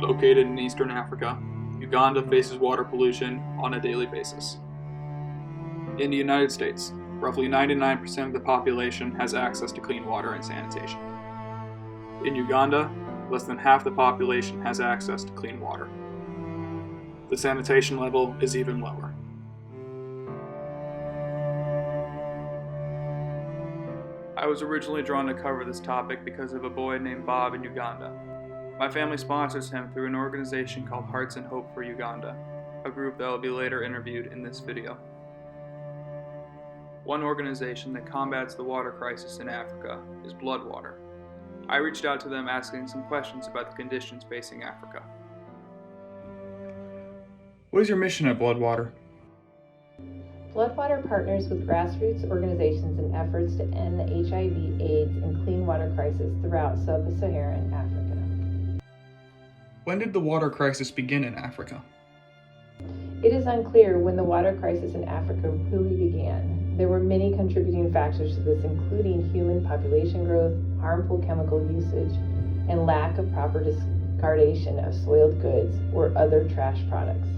Located in eastern Africa, Uganda faces water pollution on a daily basis. In the United States, roughly 99% of the population has access to clean water and sanitation. In Uganda, less than half the population has access to clean water. The sanitation level is even lower. I was originally drawn to cover this topic because of a boy named Bob in Uganda. My family sponsors him through an organization called Hearts and Hope for Uganda, a group that will be later interviewed in this video. One organization that combats the water crisis in Africa is Bloodwater. I reached out to them asking some questions about the conditions facing Africa. What is your mission at Bloodwater? Bloodwater partners with grassroots organizations in efforts to end the HIV, AIDS, and clean water crisis throughout sub-Saharan Africa. When did the water crisis begin in Africa? It is unclear when the water crisis in Africa really began. There were many contributing factors to this, including human population growth, harmful chemical usage, and lack of proper discardation of soiled goods or other trash products.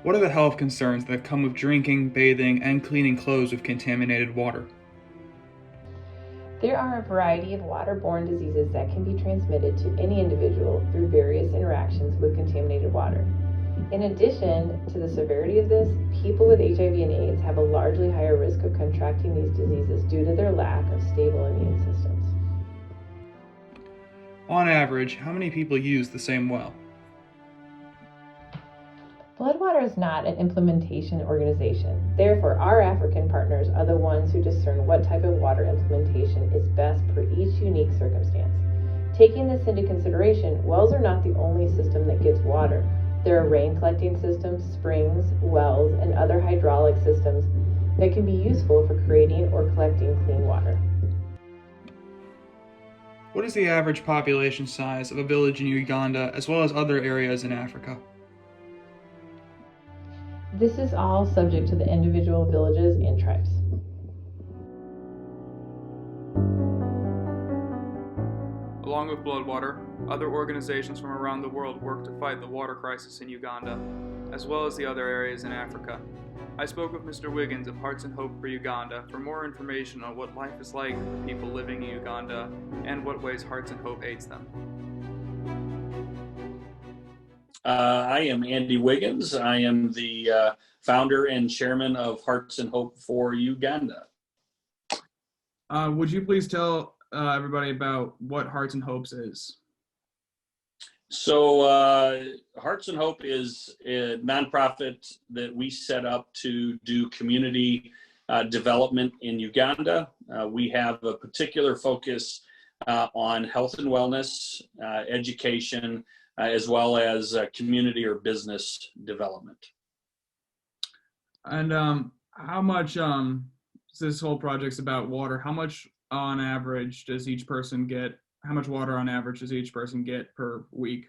What are the health concerns that come with drinking, bathing, and cleaning clothes with contaminated water? There are a variety of waterborne diseases that can be transmitted to any individual through various interactions with contaminated water. In addition to the severity of this, people with HIV and AIDS have a largely higher risk of contracting these diseases due to their lack of stable immune systems. On average, how many people use the same well? Bloodwater is not an implementation organization. Therefore, our African partners are the ones who discern what type of water implementation is best for each unique circumstance. Taking this into consideration, wells are not the only system that gives water. There are rain collecting systems, springs, wells, and other hydraulic systems that can be useful for creating or collecting clean water. What is the average population size of a village in Uganda as well as other areas in Africa? This is all subject to the individual villages and tribes. Along with Bloodwater, other organizations from around the world work to fight the water crisis in Uganda, as well as the other areas in Africa. I spoke with Mr. Wiggins of Hearts and Hope for Uganda for more information on what life is like for people living in Uganda and what ways Hearts and Hope aids them. I am Andy Wiggins. I am the founder and chairman of Hearts and Hope for Uganda. Would you please tell everybody about what Hearts and Hopes is? So Hearts and Hope is a nonprofit that we set up to do community development in Uganda. We have a particular focus on health and wellness, education, as well as community or business development. And how much, this whole project's about water, how much on average does each person get, how much water on average does each person get per week?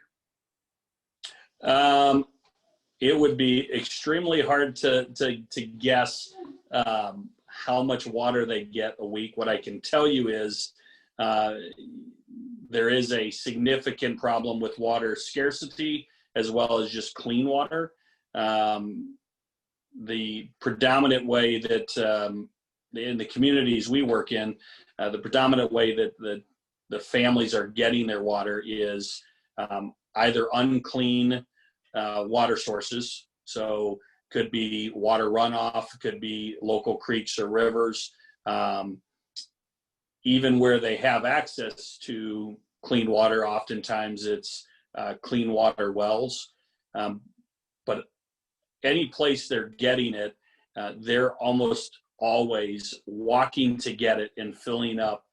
It would be extremely hard to guess how much water they get a week. What I can tell you is there is a significant problem with water scarcity as well as just clean water. The predominant way that in the communities we work in, the predominant way that the families are getting their water is either unclean water sources. So could be water runoff, could be local creeks or rivers. Even where they have access to clean water, oftentimes it's clean water wells. But any place they're getting it, they're almost always walking to get it and filling up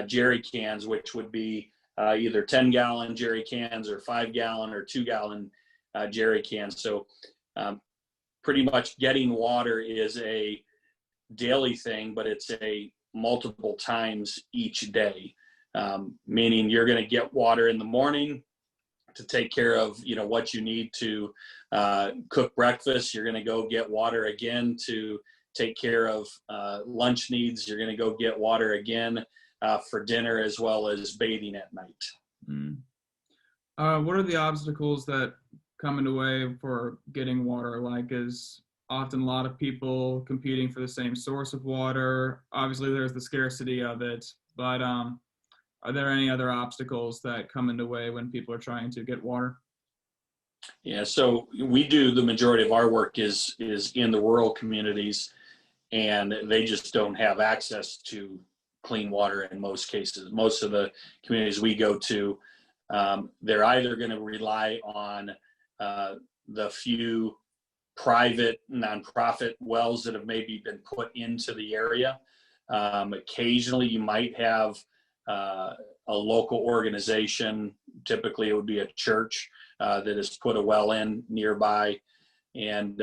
jerry cans, which would be either 10-gallon jerry cans or 5-gallon or 2-gallon jerry cans. So pretty much getting water is a daily thing, but it's a multiple times each day, meaning you're going to get water in the morning to take care of what you need to cook breakfast. You're going to go get water again to take care of lunch needs. You're going to go get water again for dinner, as well as bathing at night. What are the obstacles that come in the way for getting water? Like, is often a lot of people competing for the same source of water. Obviously, there's the scarcity of it, but are there any other obstacles that come in the way when people are trying to get water? Yeah, so we do the majority of our work is in the rural communities, and they just don't have access to clean water in most cases. Most of the communities we go to, they're either going to rely on the few private nonprofit wells that have maybe been put into the area. Occasionally, you might have a local organization. Typically, it would be a church that has put a well in nearby, and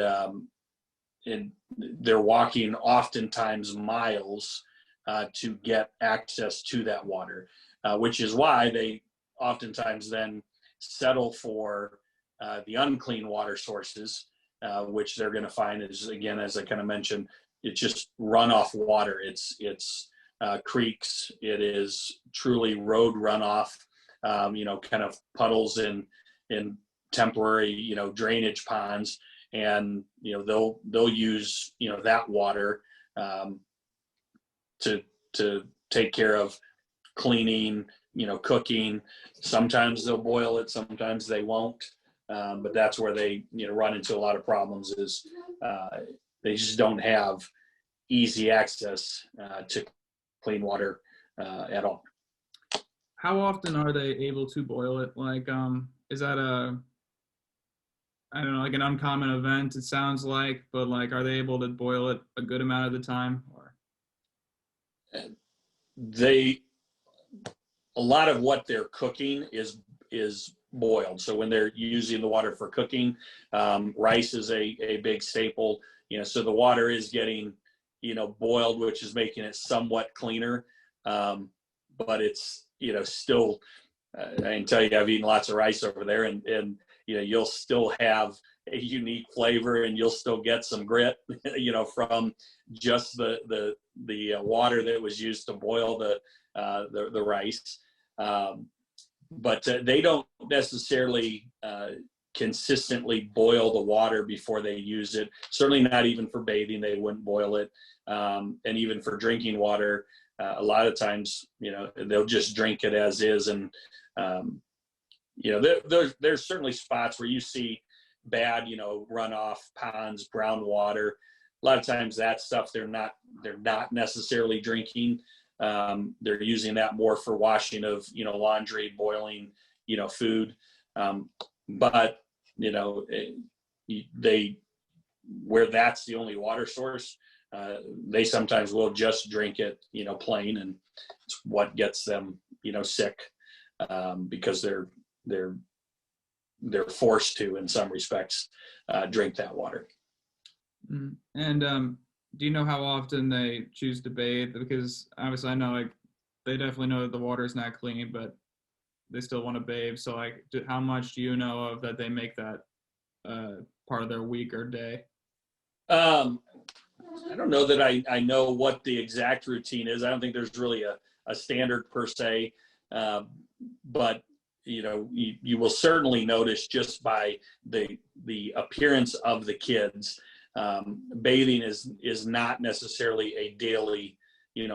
they're walking oftentimes miles to get access to that water, which is why they oftentimes then settle for the unclean water sources, which they're going to find is, again, as I kind of mentioned, it's just runoff water. It's creeks. It is truly road runoff, kind of puddles in temporary, drainage ponds. And, they'll use, that water to take care of cleaning, cooking. Sometimes they'll boil it, sometimes they won't. But that's where they, run into a lot of problems is they just don't have easy access to clean water at all. How often are they able to boil it? Like, is that I don't know, like an uncommon event, it sounds like, but like, are they able to boil it a good amount of the time? Or A lot of what they're cooking is boiled. So when they're using the water for cooking, rice is a big staple, so the water is getting, boiled, which is making it somewhat cleaner. But it's, still, I can tell you, I've eaten lots of rice over there, and you'll still have a unique flavor, and you'll still get some grit, from just the water that was used to boil the rice. But they don't necessarily consistently boil the water before they use it. Certainly not even for bathing, they wouldn't boil it. And even for drinking water, a lot of times, they'll just drink it as is. And, there's certainly spots where you see bad, runoff ponds, brown water. A lot of times that stuff they're not necessarily drinking. They're using that more for washing of, laundry, boiling, food. But, where that's the only water source, they sometimes will just drink it, plain, and it's what gets them, sick, because they're forced to, in some respects, drink that water. And do you know how often they choose to bathe? Because obviously I know, like, they definitely know that the water is not clean, but they still want to bathe. So, like, how much do you know of that they make that part of their week or day? I don't know that I know what the exact routine is. I don't think there's really a standard per se, but you will certainly notice just by the appearance of the kids. Bathing is not necessarily a daily,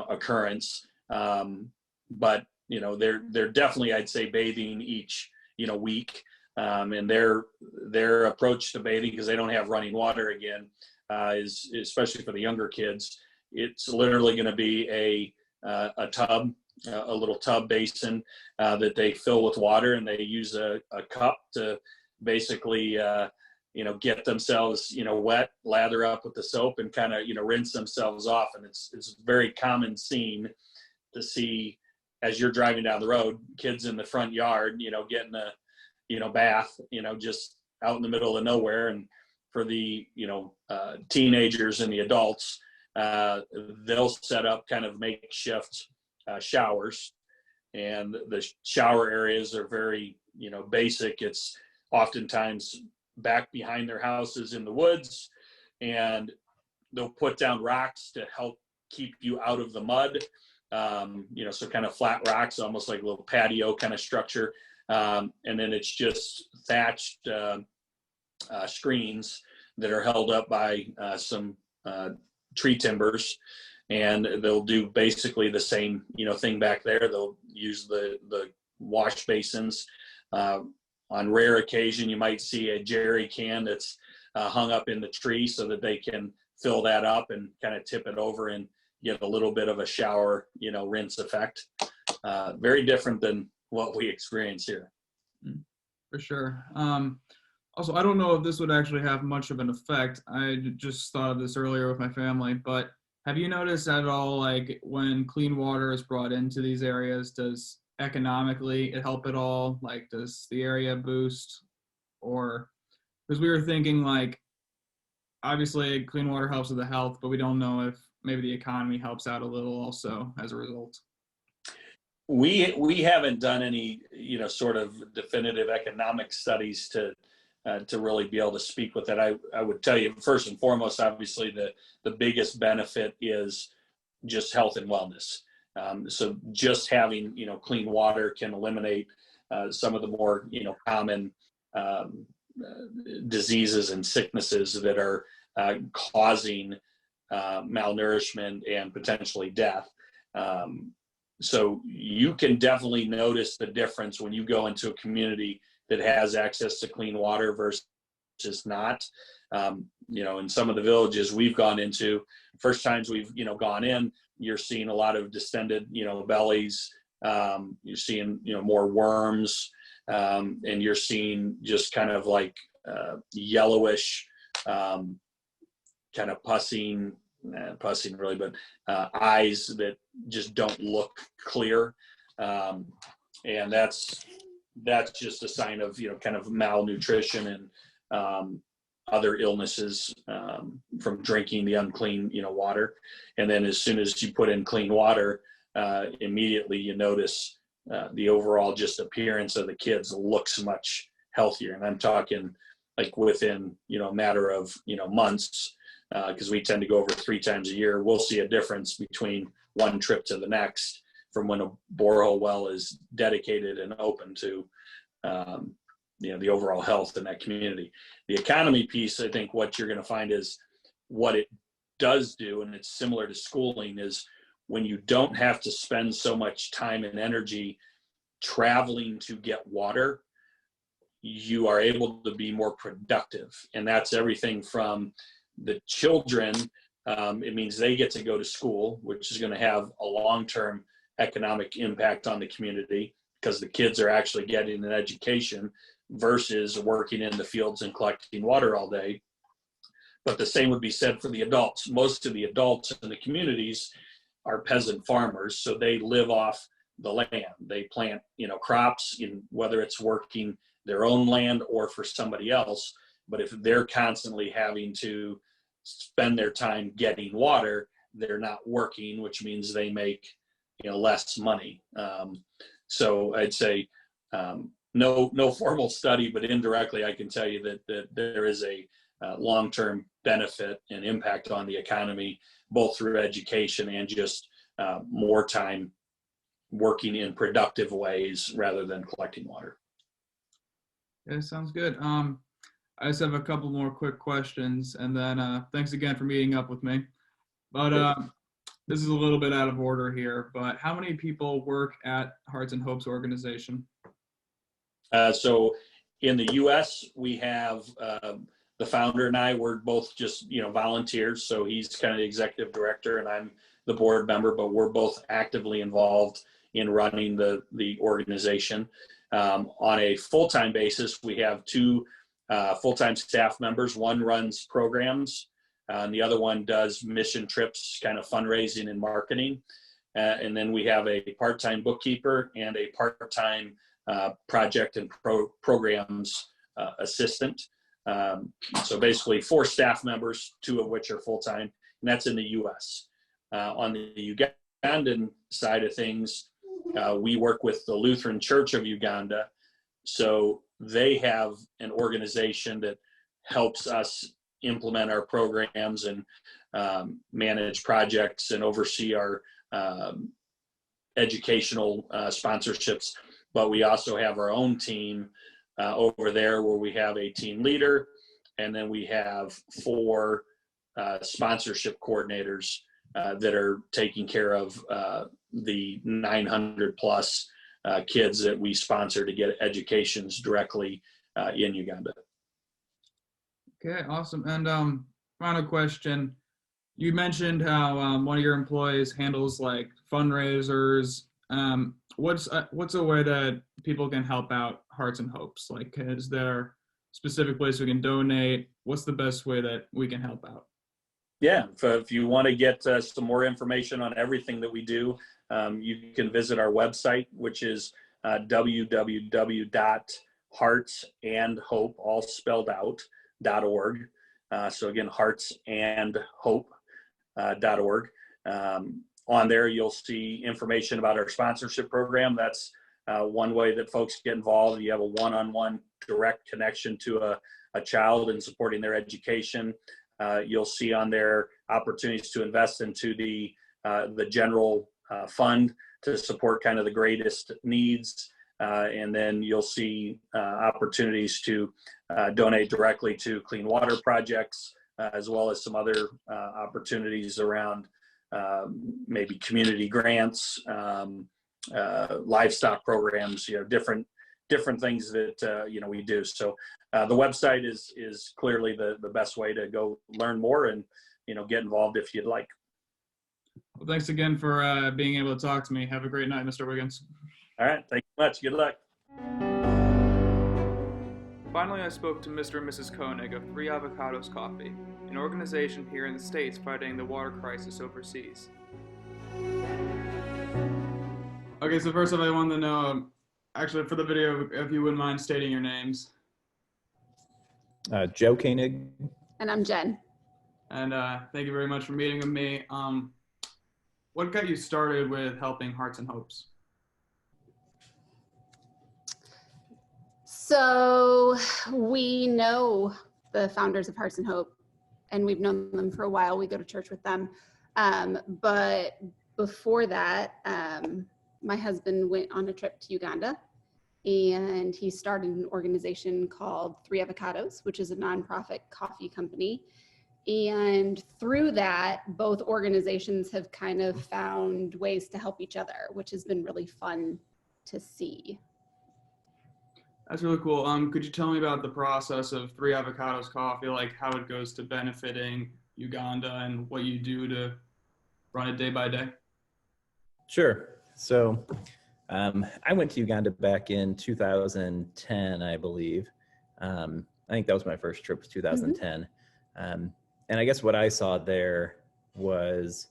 occurrence, but they're definitely, I'd say, bathing each, week, and their approach to bathing, because they don't have running water again, is, especially for the younger kids, it's literally going to be a tub, a little tub basin that they fill with water, and they use a cup to basically get themselves, wet, lather up with the soap, and kind of, rinse themselves off. And it's a very common scene to see as you're driving down the road, kids in the front yard, getting a, bath, just out in the middle of nowhere. And for the, teenagers and the adults, they'll set up kind of makeshift showers, and the shower areas are very, basic. It's oftentimes back behind their houses in the woods, and they'll put down rocks to help keep you out of the mud. So kind of flat rocks, almost like a little patio kind of structure. and then it's just thatched screens that are held up by some tree timbers, and they'll do basically the same thing back there. They'll use the wash basins. On rare occasion, you might see a jerry can that's hung up in the tree so that they can fill that up and kind of tip it over and get a little bit of a shower, rinse effect. Very different than what we experience here. For sure. Also, I don't know if this would actually have much of an effect. I just thought of this earlier with my family, but have you noticed at all, like when clean water is brought into these areas, does economically it help at all? Like, does the area boost? Or, because we were thinking like, obviously clean water helps with the health, but we don't know if maybe the economy helps out a little also as a result. We haven't done any sort of definitive economic studies to really be able to speak with that. I would tell you, first and foremost, obviously the biggest benefit is just health and wellness. So just having clean water can eliminate some of the more common diseases and sicknesses that are causing malnourishment and potentially death. So you can definitely notice the difference when you go into a community that has access to clean water versus not. In some of the villages we've gone into, first times we've gone in, you're seeing a lot of distended bellies. You're seeing more worms, and you're seeing just kind of like yellowish, kind of pussing really, but eyes that just don't look clear, and that's just a sign of kind of malnutrition and other illnesses from drinking the unclean water. And then as soon as you put in clean water, immediately you notice the overall just appearance of the kids looks much healthier. And I'm talking like within a matter of months, because we tend to go over 3 times a year. We'll see a difference between one trip to the next from when a borehole well is dedicated and open to the overall health in that community. The economy piece, I think what you're going to find is what it does do, and it's similar to schooling, is when you don't have to spend so much time and energy traveling to get water, you are able to be more productive. And that's everything from the children. It means they get to go to school, which is going to have a long-term economic impact on the community because the kids are actually getting an education versus working in the fields and collecting water all day. But the same would be said for the adults. Most of the adults in the communities are peasant farmers, so they live off the land. They plant, crops, whether it's working their own land or for somebody else. But if they're constantly having to spend their time getting water, they're not working, which means they make less money. So I'd say no formal study, but indirectly I can tell you that there is a long-term benefit and impact on the economy, both through education and just more time working in productive ways rather than collecting water. Yeah, sounds good. I just have a couple more quick questions, and then thanks again for meeting up with me. But this is a little bit out of order here, but how many people work at Hearts and Hopes organization? So in the U.S., we have the founder and I, we're both just, volunteers. So he's kind of the executive director and I'm the board member, but we're both actively involved in running the organization. On a full-time basis, we have 2 full-time staff members. One runs programs, and the other one does mission trips, kind of fundraising and marketing. And then we have a part-time bookkeeper and a part-time project and programs assistant. So basically 4 staff members, 2 of which are full-time, and that's in the U.S. On the Ugandan side of things, we work with the Lutheran Church of Uganda. So they have an organization that helps us implement our programs and manage projects and oversee our educational sponsorships. but we also have our own team over there where we have a team leader, and then we have 4 sponsorship coordinators that are taking care of the 900 plus kids that we sponsor to get educations directly in Uganda. Okay, awesome. And final question. You mentioned how one of your employees handles like fundraisers. What's a way that people can help out Hearts and Hopes? Like, is there specific place we can donate? What's the best way that we can help out? Yeah, if you want to get some more information on everything that we do, you can visit our website, which is www.heartsandhope, all spelled out, .org. So again, heartsandhope.org. On there, you'll see information about our sponsorship program. That's one way that folks get involved. You have a one-on-one direct connection to a child and supporting their education. You'll see on there opportunities to invest into the general fund to support kind of the greatest needs. And then you'll see opportunities to donate directly to clean water projects, as well as some other opportunities around maybe community grants, livestock programs, different things that we do. So the website is clearly the best way to go learn more and get involved if you'd like. Well, thanks again for being able to talk to me. Have a great night, Mr. Wiggins. All right, thank you much. Good luck. Finally, I spoke to Mr. and Mrs. Koenig of 3 Avocados Coffee, an organization here in the States fighting the water crisis overseas. Okay, so first off, I wanted to know, actually for the video, if you wouldn't mind stating your names. Joe Koenig. And I'm Jen. And thank you very much for meeting with me. What got you started with helping Hearts and Hopes? So we know the founders of Hearts and Hope, and we've known them for a while. We go to church with them. But before that, my husband went on a trip to Uganda, and he started an organization called 3 Avocados, which is a nonprofit coffee company. And through that, both organizations have kind of found ways to help each other, which has been really fun to see. That's really cool. Could you tell me about the process of 3 Avocados Coffee, like how it goes to benefiting Uganda and what you do to run it day by day? Sure. So I went to Uganda back in 2010, I believe. I think that was my first trip, was 2010. And I guess what I saw there was,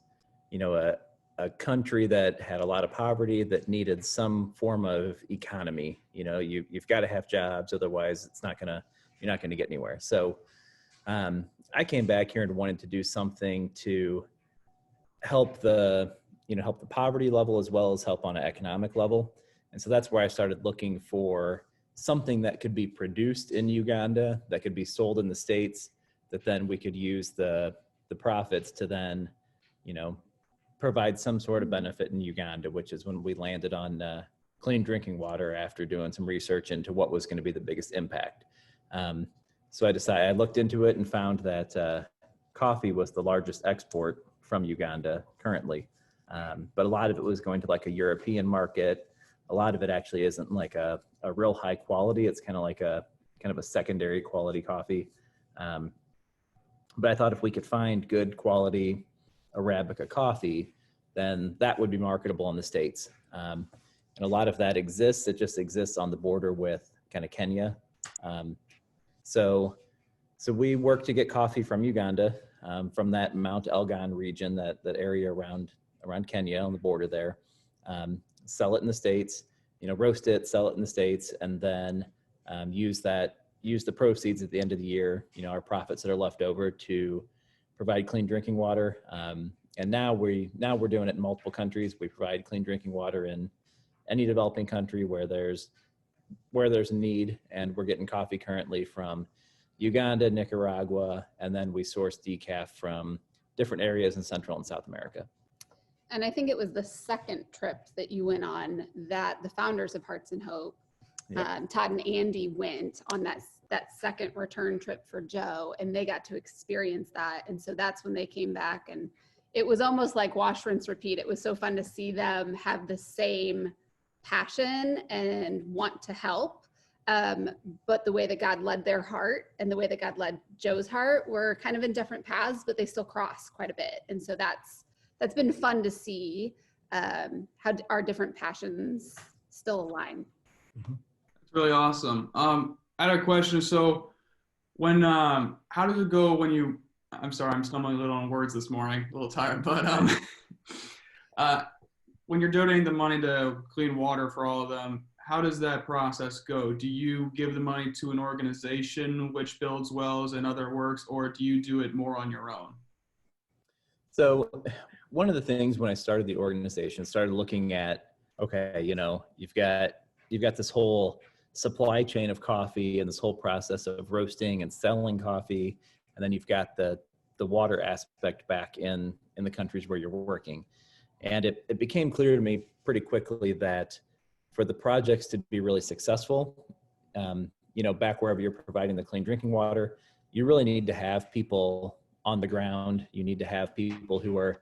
a country that had a lot of poverty that needed some form of economy. You've got to have jobs, otherwise you're not gonna get anywhere. So I came back here and wanted to do something to help the poverty level as well as help on an economic level. And so that's where I started looking for something that could be produced in Uganda, that could be sold in the States, that then we could use the profits to then, provide some sort of benefit in Uganda, which is when we landed on clean drinking water after doing some research into what was going to be the biggest impact. So I looked into it and found that coffee was the largest export from Uganda currently. But a lot of it was going to like a European market. A lot of it actually isn't like a real high quality. It's kind of a secondary quality coffee. But I thought if we could find good quality Arabica coffee, then that would be marketable in the States. And a lot of that exists. It just exists on the border with kind of Kenya. So we work to get coffee from Uganda, from that Mount Elgon region, that area around Kenya on the border there, sell it in the States, roast it, sell it in the States, and then use the proceeds at the end of the year, our profits that are left over, to provide clean drinking water. And now we're doing it in multiple countries. We provide clean drinking water in any developing country where there's a need, and we're getting coffee currently from Uganda, Nicaragua, and then we source decaf from different areas in Central and South America. And I think it was the second trip that you went on that the founders of Hearts and Hope, Yep. Todd and Andy, went on that second return trip for Joe, and they got to experience that. And so that's when they came back, and it was almost like wash, rinse, repeat. It was so fun to see them have the same passion and want to help. But the way that God led their heart and the way that God led Joe's heart were kind of in different paths, but they still cross quite a bit. And so that's been fun to see how our different passions still align. It's really awesome. I had a question. So when, how does it go when you, I'm sorry, I'm stumbling a little on words this morning, a little tired, but when you're donating the money to clean water for all of them, how does that process go? Do you give the money to an organization which builds wells and other works, or do you do it more on your own? So one of the things when I started the organization, started looking at, okay, you know, you've got this whole supply chain of coffee and this whole process of roasting and selling coffee. And then you've got the water aspect back in the countries where you're working. And it became clear to me pretty quickly that for the projects to be really successful, you know, back wherever you're providing the clean drinking water, you really need to have people on the ground. You need to have people who are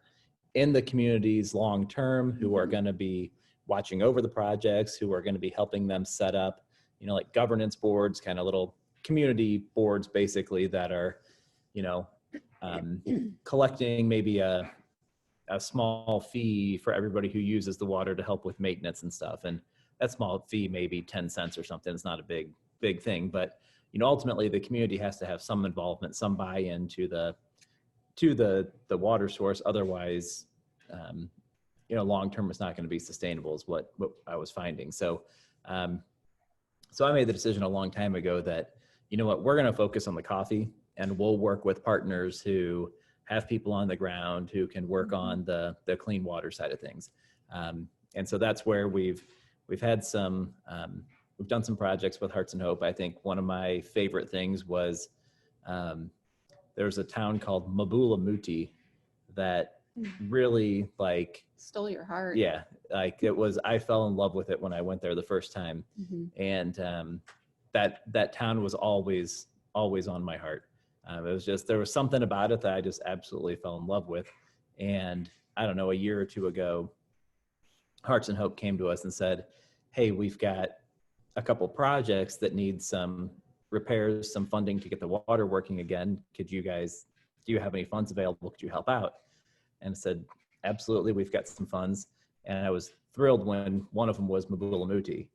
in the communities long term, who are going to be watching over the projects, who are going to be helping them set up, you know, like governance boards, kind of little community boards, basically, that are, you know, collecting maybe a small fee for everybody who uses the water to help with maintenance and stuff. And that small fee, maybe 10 cents or something, it's not a big thing, but, you know, ultimately the community has to have some involvement, some buy-in to the water source. Otherwise, you know, long-term it's not going to be sustainable is what I was finding. So I made the decision a long time ago that, you know what, we're going to focus on the coffee, and we'll work with partners who have people on the ground who can work on the clean water side of things. And so that's where we've had some, we've done some projects with Hearts and Hope. I think one of my favorite things was there's a town called Mabulamuti that really like Stole your heart. Yeah, like it was, I fell in love with it when I went there the first time. And that town was always on my heart. It was just, there was something about it that I just absolutely fell in love with. And I don't know, a year or two ago, Hearts and Hope came to us and said, hey, we've got a couple projects that need some repairs, some funding to get the water working again. Do you have any funds available? Could you help out? And I said, absolutely, we've got some funds. And I was thrilled when one of them was Mabulamuti.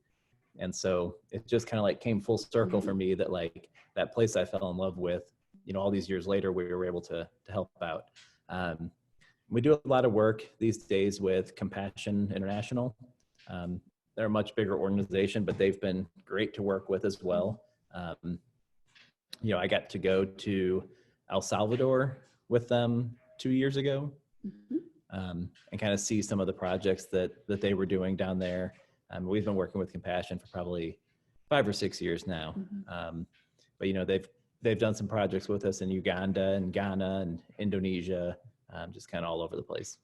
And so it just kind of like came full circle for me that like that place I fell in love with, you know, all these years later, we were able to help out. We do a lot of work these days with Compassion International. They're a much bigger organization, but they've been great to work with as well. You know, I got to go to El Salvador with them 2 years ago, and kind of see some of the projects that they were doing down there. We've been working with Compassion for probably 5 or 6 years now. But, you know, they've done some projects with us in Uganda and Ghana and Indonesia, just kind of all over the place.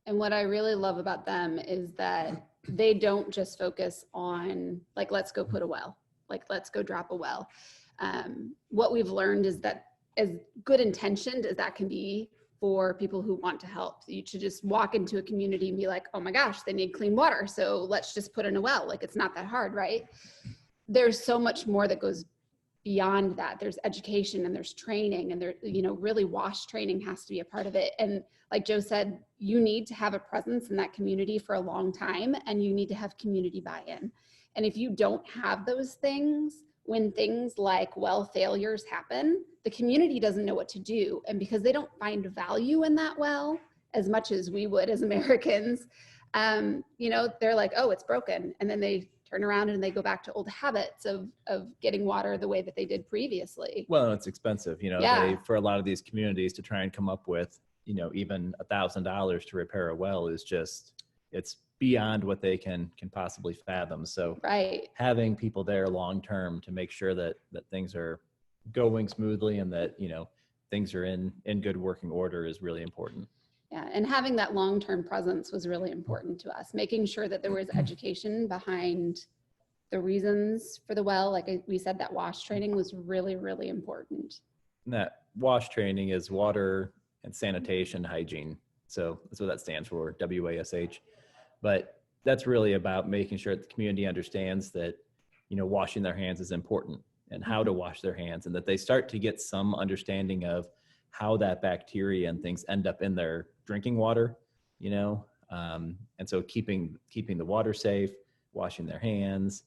And what I really love about them is that they don't just focus on like, let's go put a well, like, let's go drop a well. What we've learned is that as good intentioned as that can be for people who want to help, you should just walk into a community and be like, oh my gosh, they need clean water, so let's just put in a well. Like, it's not that hard, right? There's so much more that goes beyond that. There's education and there's training, and there, you know, really WASH training has to be a part of it. And like Joe said, you need to have a presence in that community for a long time, and you need to have community buy-in. And if you don't have those things, when things like well failures happen, the community doesn't know what to do. And because they don't find value in that well as much as we would as Americans, you know, they're like, oh, it's broken. And then they turn around and they go back to old habits of getting water the way that they did previously. Well, it's expensive, you know, Yeah. for a lot of these communities to try and come up with, you know, even $1,000 to repair a well is just, it's beyond what they can possibly fathom. So Right. having people there long-term to make sure that things are going smoothly and that, you know, things are in good working order is really important. Yeah, and having that long-term presence was really important to us, making sure that there was education behind the reasons for the well. Like we said, that WASH training was really, really important. And that WASH training is water and sanitation hygiene. So that's what that stands for, WASH. But that's really about making sure that the community understands that, you know, washing their hands is important and how to wash their hands, and that they start to get some understanding of how that bacteria and things end up in their drinking water, you know. And so keeping the water safe, washing their hands,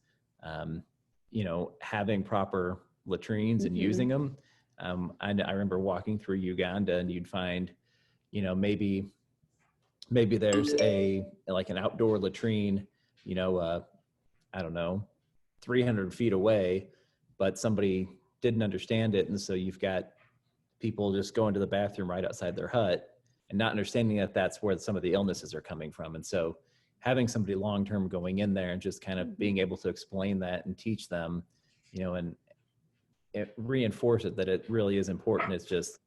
you know, having proper latrines and using them. I remember walking through Uganda, and you'd find, you know, maybe there's like an outdoor latrine, you know, I don't know, 300 feet away, but somebody didn't understand it. And so you've got people just going to the bathroom right outside their hut and not understanding that that's where some of the illnesses are coming from. And so having somebody long-term going in there and just kind of being able to explain that and teach them, you know, and reinforce it that it really is important. It's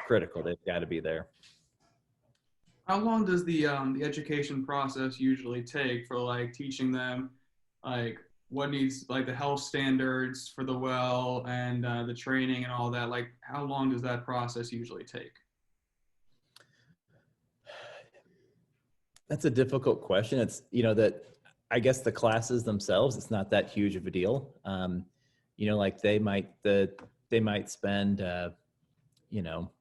critical. They've got to be there. How long does the education process usually take for like teaching them like what needs, like the health standards for the well and the training and all that? Like how long does that process usually take? That's a difficult question. It's, you know, that I guess the classes themselves, it's not that huge of a deal. You know, like they might spend, you know,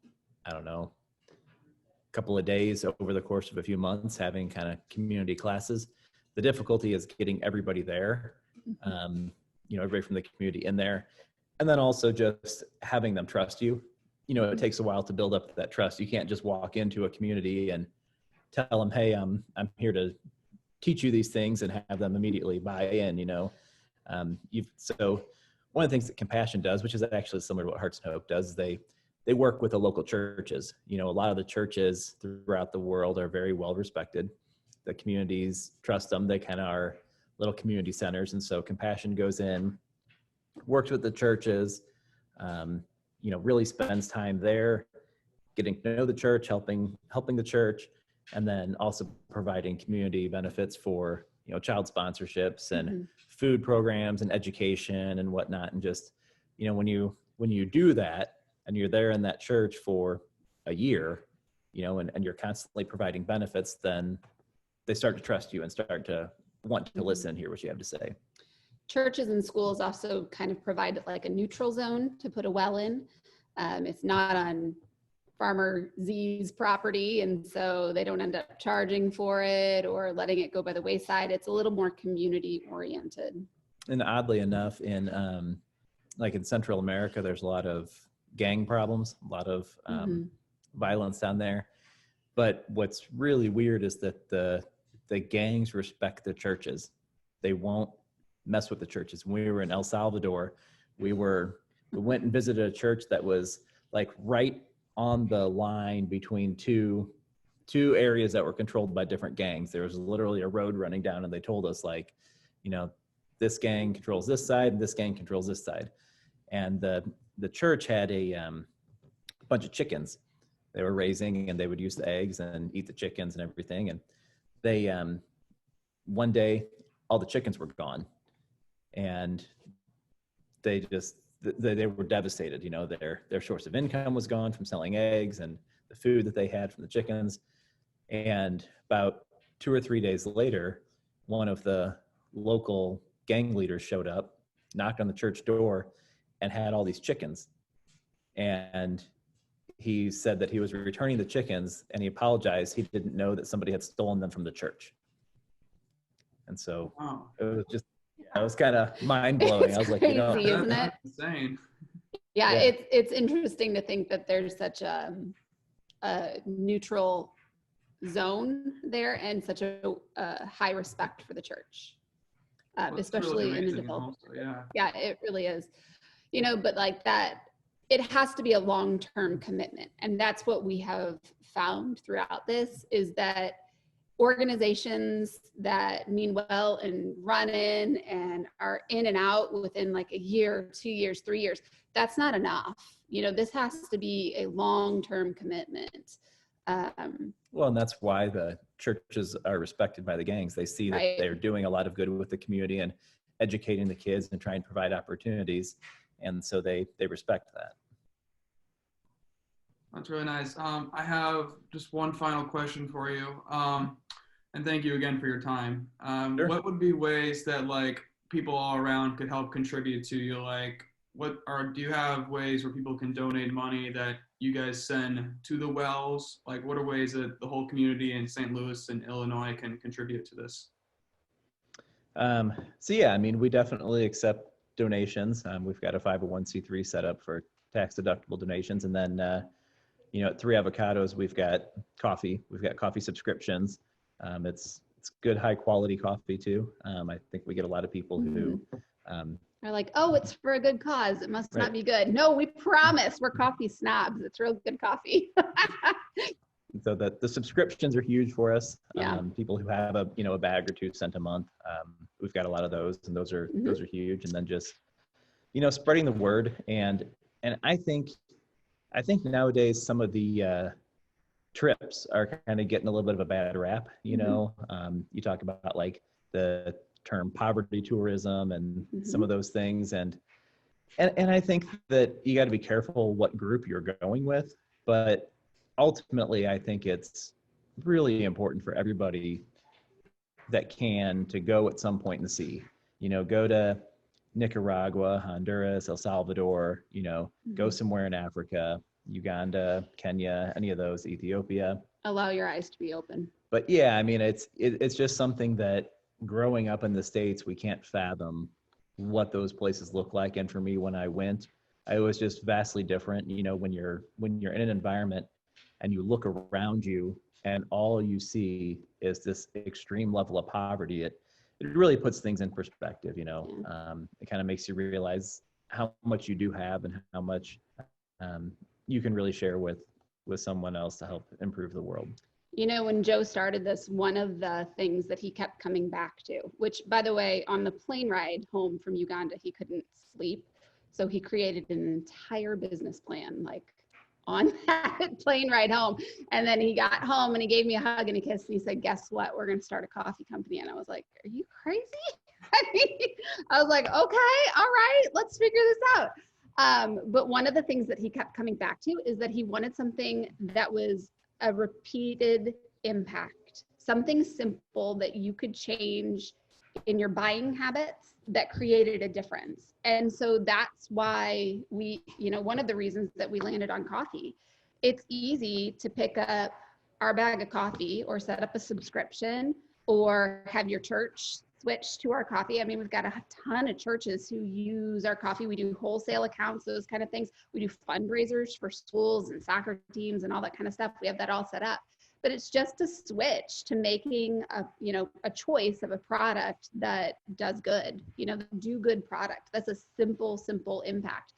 I don't know, a couple of days over the course of a few months having kind of community classes. The difficulty is getting everybody there, you know, everybody from the community in there. And then also just having them trust you. You know, it takes a while to build up that trust. You can't just walk into a community and tell them, hey, I'm here to teach you these things and have them immediately buy in, you know. So one of the things that Compassion does, which is actually similar to what Hearts and Hope does, they work with the local churches. You know, a lot of the churches throughout the world are very well respected. The communities trust them. They kind of are little community centers. And so Compassion goes in, works with the churches, you know, really spends time there, getting to know the church, helping the church, and then also providing community benefits for, you know, child sponsorships and food programs and education and whatnot. And just, you know, when you do that and you're there in that church for a year, you know, and you're constantly providing benefits, then they start to trust you and start to want to listen and hear what you have to say. Churches and schools also kind of provide like a neutral zone to put a well in. It's not on Farmer Z's property, and so they don't end up charging for it or letting it go by the wayside. It's a little more community oriented. And oddly enough, in like in Central America, there's a lot of gang problems, a lot of violence down there. But what's really weird is that the gangs respect the churches. They won't mess with the churches. When we were in El Salvador, we went and visited a church that was like right on the line between two areas that were controlled by different gangs. There was literally a road running down, and they told us, like, you know, this gang controls this side and this gang controls this side. And the church had a bunch of chickens they were raising, and they would use the eggs and eat the chickens and everything. And they one day all the chickens were gone, and they were devastated. You know, their source of income was gone from selling eggs and the food that they had from the chickens. And about 2 or 3 days later, one of the local gang leaders showed up, knocked on the church door, and had all these chickens. And he said that he was returning the chickens, and he apologized. He didn't know that somebody had stolen them from the church. And so it was just, it was kind of mind blowing. I was like, crazy, you know, isn't it? Insane. Yeah, it's interesting to think that there's such a neutral zone there and such a high respect for the church, especially really in a amazing developed. also, Yeah, it really is. You know, but like that, it has to be a long-term commitment, and that's what we have found throughout this, is that organizations that mean well and run in and are in and out within like a year, 2 years, 3 years, that's not enough. You know, this has to be a long-term commitment. Well, and that's why the churches are respected by the gangs. They see that Right. they're doing a lot of good with the community and educating the kids and trying to provide opportunities. And so they respect that. That's really nice. I have just one final question for you. And thank you again for your time. Sure. What would be ways that like people all around could help contribute to you? Like, do you have ways where people can donate money that you guys send to the wells? Like, what are ways that the whole community in St. Louis and Illinois can contribute to this? So yeah, I mean, we definitely accept donations. We've got a 501c3 set up for tax deductible donations. And then, at Three Avocados, we've got coffee. We've got coffee subscriptions. It's good, high quality coffee too. I think we get a lot of people who They're like, oh, it's for a good cause. It must Right. not be good. No, we promise we're coffee snobs. It's real good coffee. so the subscriptions are huge for us. Yeah. People who have a bag or two sent a month. We've got a lot of those, and those are huge. And then just spreading the word, and I think nowadays some of the trips are kind of getting a little bit of a bad rap. You talk about like the term poverty tourism and some of those things, and I think that you got to be careful what group you're going with, but ultimately I think it's really important for everybody that can to go at some point and see, go to Nicaragua, Honduras, El Salvador, go somewhere in Africa, Uganda, Kenya, any of those, Ethiopia. Allow your eyes to be open. But yeah, I mean, it's just something that growing up in the States, we can't fathom what those places look like. And for me, when I went, it was just vastly different. When you're in an environment and you look around you and all you see is this extreme level of poverty, it really puts things in perspective. It kind of makes you realize how much you do have and how much you can really share with someone else to help improve the world. When Joe started this, one of the things that he kept coming back to, which by the way, on the plane ride home from Uganda, he couldn't sleep. So he created an entire business plan, like on that plane ride home. And then he got home and he gave me a hug and a kiss and he said, guess what? We're going to start a coffee company. And I was like, are you crazy? I was like, okay, all right, let's figure this out. But one of the things that he kept coming back to is that he wanted something that was a repeated impact, something simple that you could change in your buying habits that created a difference. And so that's why we, one of the reasons that we landed on coffee. It's easy to pick up our bag of coffee or set up a subscription or have your church switch to our coffee. I mean, we've got a ton of churches who use our coffee. We do wholesale accounts, those kind of things. We do fundraisers for schools and soccer teams and all that kind of stuff. We have that all set up. But it's just a switch to making a choice of a product that does good, do good product. That's a simple impact.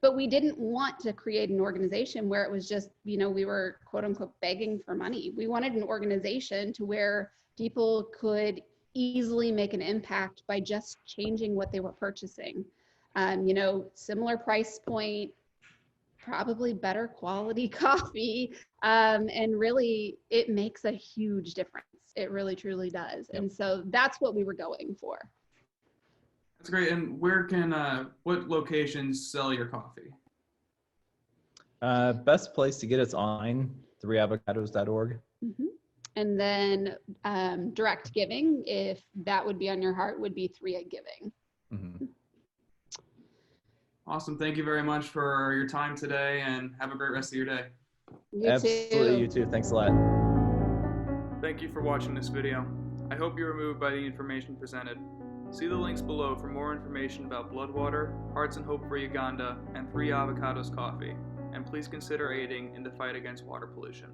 But we didn't want to create an organization where it was just, we were quote unquote begging for money. We wanted an organization to where people could easily make an impact by just changing what they were purchasing. Similar price point, probably better quality coffee. And really it makes a huge difference. It really truly does. Yep. And so that's what we were going for. That's great. And what locations sell your coffee? Best place to get it's online, 3avocados.org. Mm-hmm. And then direct giving, if that would be on your heart, would be 3 Giving. Mm-hmm. Awesome. Thank you very much for your time today and have a great rest of your day. Absolutely, you too. Thanks a lot. Thank you for watching this video. I hope you were moved by the information presented. See the links below for more information about Bloodwater, Hearts and Hope for Uganda, and 3 Avocados Coffee. And please consider aiding in the fight against water pollution.